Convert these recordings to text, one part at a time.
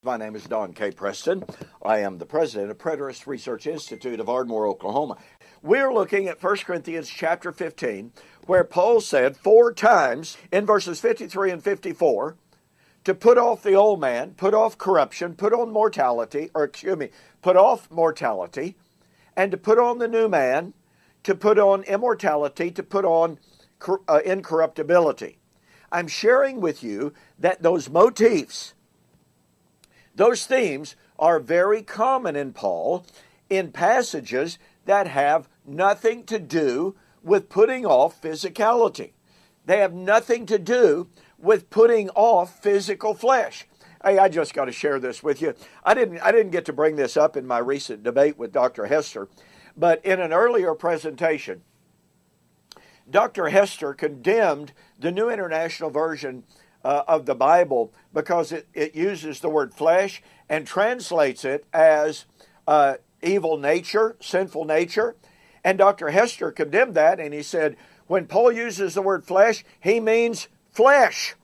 My name is Don K. Preston. I am the president of Preterist Research Institute of Ardmore, Oklahoma. We're looking at 1 Corinthians chapter 15, where Paul said 4 times in verses 53 and 54 to put off the old man, put off corruption, put on mortality, put off mortality, and to put on the new man, to put on immortality, to put on incorruptibility. I'm sharing with you that those motifs, those themes are very common in Paul in passages that have nothing to do with putting off physicality. They have nothing to do with putting off physical flesh. Hey, I just got to share this with you. I didn't get to bring this up in my recent debate with Dr. Hester, but in an earlier presentation, Dr. Hester condemned the New International Version of the Bible because it uses the word flesh and translates it as evil nature, sinful nature. And Dr. Hester condemned that, and he said, when Paul uses the word flesh, he means flesh.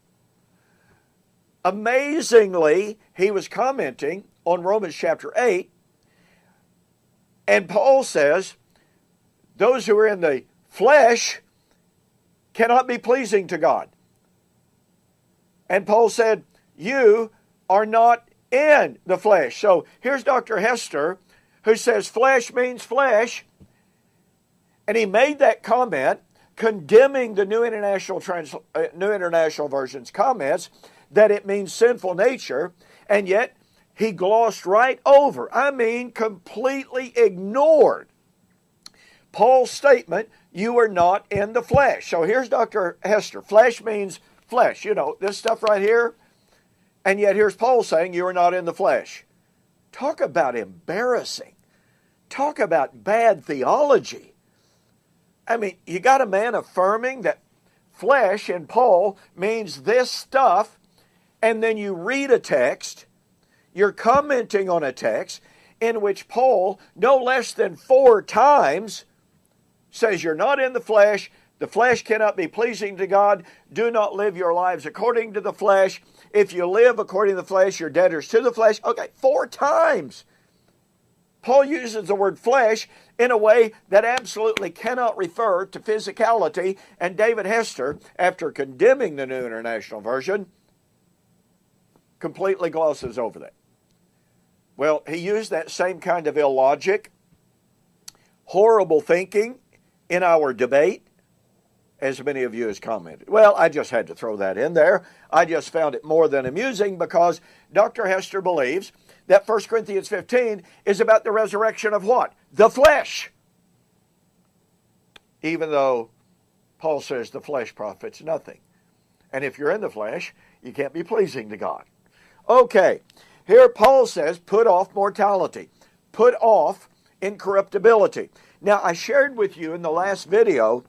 Amazingly, he was commenting on Romans chapter 8, and Paul says, those who are in the flesh cannot be pleasing to God. And Paul said, you are not in the flesh. So here's Dr. Hester, who says flesh means flesh. And he made that comment condemning the New International Version's comments that it means sinful nature. And yet he glossed right over, completely ignored Paul's statement, you are not in the flesh. So here's Dr. Hester. Flesh means flesh, this stuff right here. And yet here's Paul saying you are not in the flesh. Talk about embarrassing. Talk about bad theology. You got a man affirming that flesh in Paul means this stuff, and then you read a text, you're commenting on a text in which Paul, no less than 4 times, says you're not in the flesh cannot be pleasing to God, do not live your lives according to the flesh. If you live according to the flesh, you're debtors to the flesh. Okay, 4 times. Paul uses the word flesh in a way that absolutely cannot refer to physicality, and David Hester, after condemning the New International Version, completely glosses over that. Well, he used that same kind of illogic, horrible thinking in our debate, as many of you has commented. Well, I just had to throw that in there. I just found it more than amusing because Dr. Hester believes that 1 Corinthians 15 is about the resurrection of what? The flesh. Even though Paul says the flesh profits nothing. And if you're in the flesh, you can't be pleasing to God. Okay, here Paul says put off mortality. Put off incorruptibility. Now, I shared with you in the last video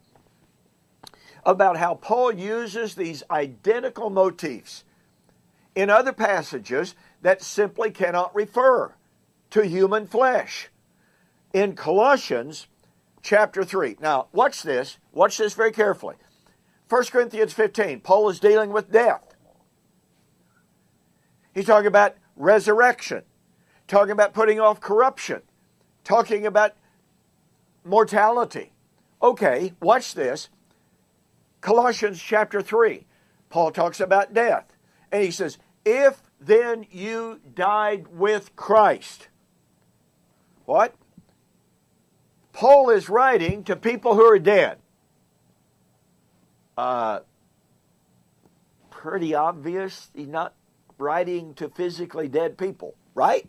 about how Paul uses these identical motifs in other passages that simply cannot refer to human flesh. In Colossians chapter 3. Now, watch this. Watch this very carefully. 1 Corinthians 15, Paul is dealing with death. He's talking about resurrection, talking about putting off corruption, talking about mortality. Okay, watch this. Colossians chapter 3, Paul talks about death. And he says, if then you died with Christ. What? Paul is writing to people who are dead. Pretty obvious he's not writing to physically dead people, right?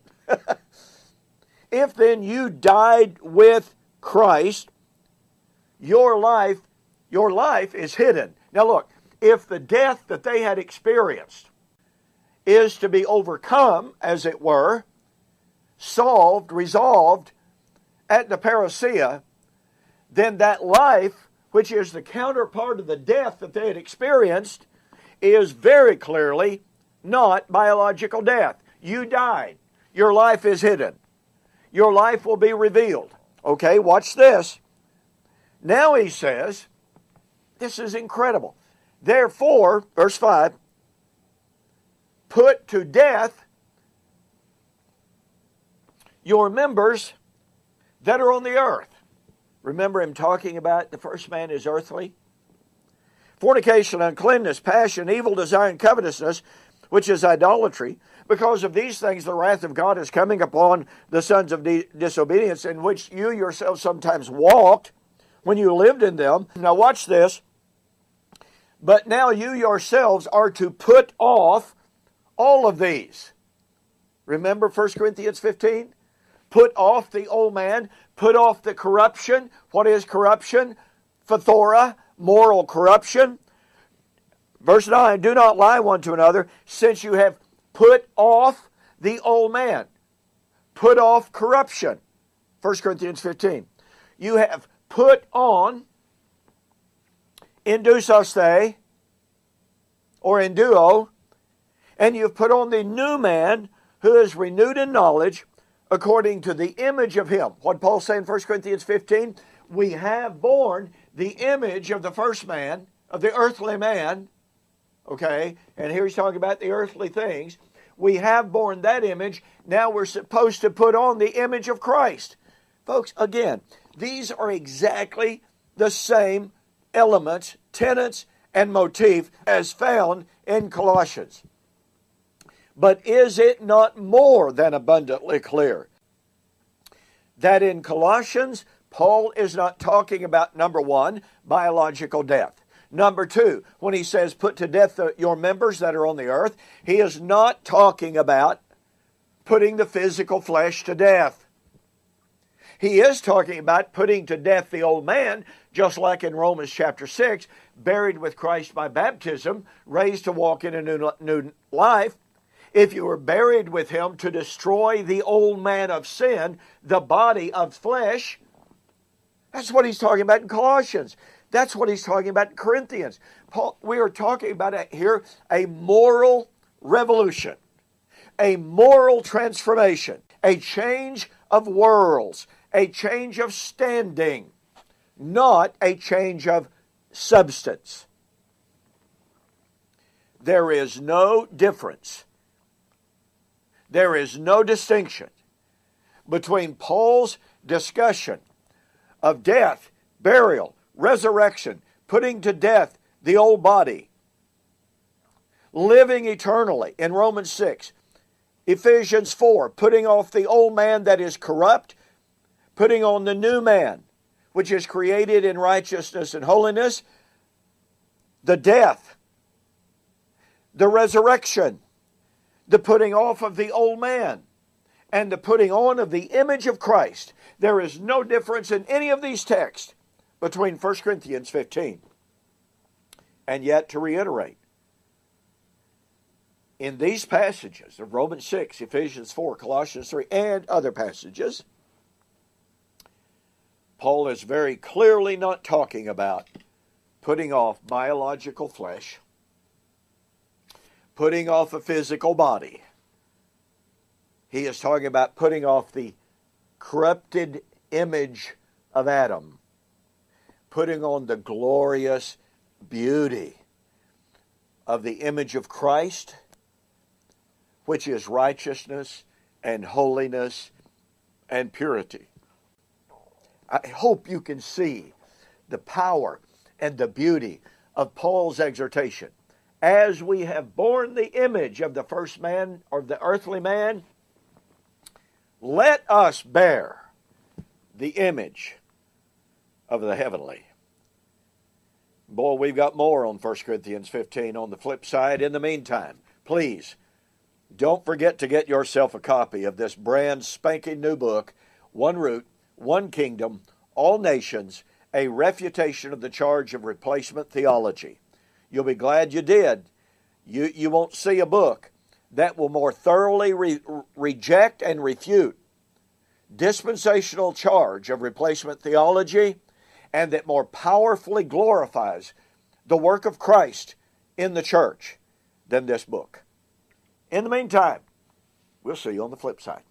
If then you died with Christ, your life is hidden. Now look, if the death that they had experienced is to be overcome, as it were, solved, resolved at the parousia, then that life, which is the counterpart of the death that they had experienced, is very clearly not biological death. You died. Your life is hidden. Your life will be revealed. Okay, watch this. Now he says, this is incredible. Therefore, verse 5, put to death your members that are on the earth. Remember him talking about the first man is earthly? Fornication, uncleanness, passion, evil desire, and covetousness, which is idolatry. Because of these things, the wrath of God is coming upon the sons of disobedience, in which you yourselves sometimes walked when you lived in them. Now watch this. But now you yourselves are to put off all of these. Remember 1 Corinthians 15? Put off the old man, put off the corruption. What is corruption? Phthora, moral corruption. Verse 9, do not lie one to another, since you have put off the old man. Put off corruption. 1 Corinthians 15. You have put on indusoste, or enduo, and you've put on the new man who is renewed in knowledge according to the image of him. What Paul said in 1 Corinthians 15, we have borne the image of the first man, of the earthly man, okay? And here he's talking about the earthly things. We have borne that image. Now we're supposed to put on the image of Christ. Folks, again, these are exactly the same elements, tenets, and motif as found in Colossians. But is it not more than abundantly clear that in Colossians, Paul is not talking about, number one, biological death. Number two, when he says put to death your members that are on the earth, he is not talking about putting the physical flesh to death. He is talking about putting to death the old man, just like in Romans chapter 6, buried with Christ by baptism, raised to walk in a new life. If you were buried with him to destroy the old man of sin, the body of flesh, that's what he's talking about in Colossians. That's what he's talking about in Corinthians. We are talking about here a moral revolution, a moral transformation, a change of worlds, a change of standing, not a change of substance. There is no difference. There is no distinction between Paul's discussion of death, burial, resurrection, putting to death the old body, living eternally in Romans 6, Ephesians 4, putting off the old man that is corrupt, putting on the new man, which is created in righteousness and holiness, the death, the resurrection, the putting off of the old man, and the putting on of the image of Christ. There is no difference in any of these texts between 1 Corinthians 15. And yet, to reiterate, in these passages of Romans 6, Ephesians 4, Colossians 3, and other passages, Paul is very clearly not talking about putting off biological flesh, putting off a physical body. He is talking about putting off the corrupted image of Adam, putting on the glorious beauty of the image of Christ, which is righteousness and holiness and purity. I hope you can see the power and the beauty of Paul's exhortation. As we have borne the image of the first man, or the earthly man, let us bear the image of the heavenly. Boy, we've got more on 1 Corinthians 15 on the flip side. In the meantime, please don't forget to get yourself a copy of this brand spanking new book, One Root, One Kingdom, All Nations, a refutation of the charge of replacement theology. You'll be glad you did. You won't see a book that will more thoroughly reject and refute dispensational charge of replacement theology, and that more powerfully glorifies the work of Christ in the church than this book. In the meantime, we'll see you on the flip side.